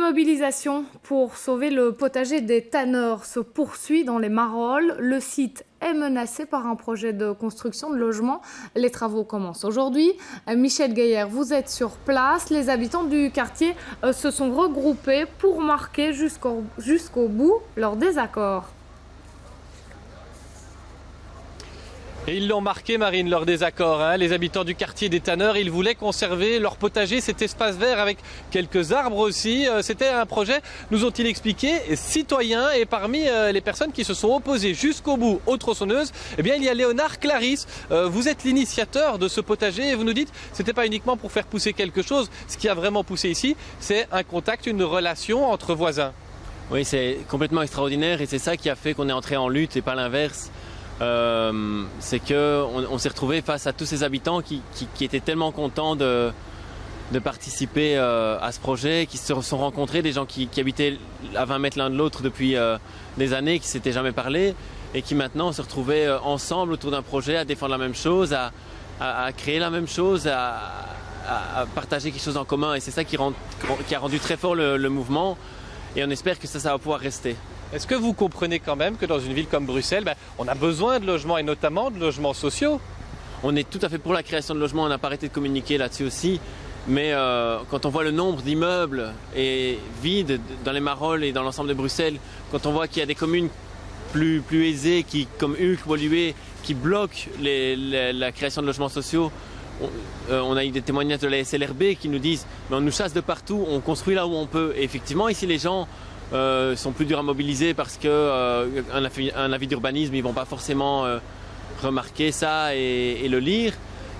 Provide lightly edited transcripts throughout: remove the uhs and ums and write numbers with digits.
mobilisation pour sauver le potager des tanneurs se poursuit dans les Marolles. Le site est menacé par un projet de construction de logements. Les travaux commencent aujourd'hui. Michel Gaillard, vous êtes sur place. Les habitants du quartier se sont regroupés pour marquer jusqu'au bout leur désaccord. Et ils l'ont marqué, Marine, leur désaccord. Les habitants du quartier des Tanneurs, ils voulaient conserver leur potager, cet espace vert avec quelques arbres aussi. C'était un projet, nous ont-ils expliqué, citoyen. Et parmi les personnes qui se sont opposées jusqu'au bout aux tronçonneuses, eh bien, il y a Léonard Clarisse. Vous êtes l'initiateur de ce potager et vous nous dites, c'était pas uniquement pour faire pousser quelque chose. Ce qui a vraiment poussé ici, c'est un contact, une relation entre voisins. Oui, c'est complètement extraordinaire et c'est ça qui a fait qu'on est entré en lutte et pas l'inverse. C'est qu'on s'est retrouvé face à tous ces habitants qui étaient tellement contents de participer à ce projet, qui se sont rencontrés, des gens qui habitaient à 20 mètres l'un de l'autre depuis des années, qui ne s'étaient jamais parlé et qui maintenant se retrouvaient ensemble autour d'un projet à défendre la même chose, à créer la même chose, à partager quelque chose en commun. Et c'est ça qui a rendu très fort le mouvement et on espère que ça va pouvoir rester. Est-ce que vous comprenez quand même que dans une ville comme Bruxelles, on a besoin de logements et notamment de logements sociaux? On est tout à fait pour la création de logements, on n'a pas arrêté de communiquer là-dessus aussi. Mais quand on voit le nombre d'immeubles vides dans les Marolles et dans l'ensemble de Bruxelles, quand on voit qu'il y a des communes plus aisées comme Uccle, Woluwe, qui bloquent la création de logements sociaux, on a eu des témoignages de la SLRB qui nous disent mais on nous chasse de partout, on construit là où on peut. Et effectivement, ici les gens sont plus durs à mobiliser parce qu'un avis d'urbanisme, ils ne vont pas forcément remarquer ça et le lire.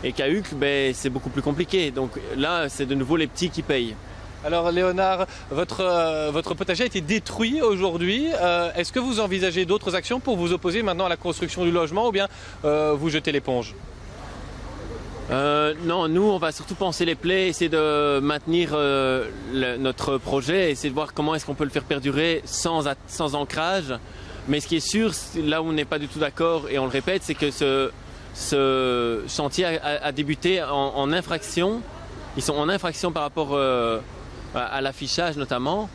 Et qu'à Uccle, c'est beaucoup plus compliqué. Donc là, c'est de nouveau les petits qui payent. Alors Léonard, votre potager a été détruit aujourd'hui. Est-ce que vous envisagez d'autres actions pour vous opposer maintenant à la construction du logement ou bien vous jetez l'éponge? Non, nous on va surtout penser les plaies, essayer de maintenir notre projet, essayer de voir comment est-ce qu'on peut le faire perdurer sans ancrage. Mais ce qui est sûr, là où on n'est pas du tout d'accord, et on le répète, c'est que ce chantier a débuté en infraction. Ils sont en infraction par rapport à l'affichage notamment.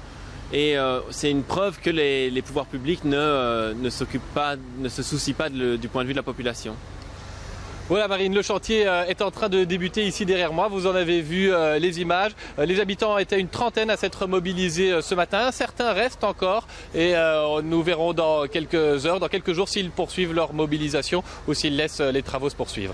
Et c'est une preuve que les pouvoirs publics ne se soucient pas du point de vue de la population. Voilà Marine, le chantier est en train de débuter ici derrière moi. Vous en avez vu les images. Les habitants étaient une trentaine à s'être mobilisés ce matin. Certains restent encore et nous verrons dans quelques heures, dans quelques jours s'ils poursuivent leur mobilisation ou s'ils laissent les travaux se poursuivre.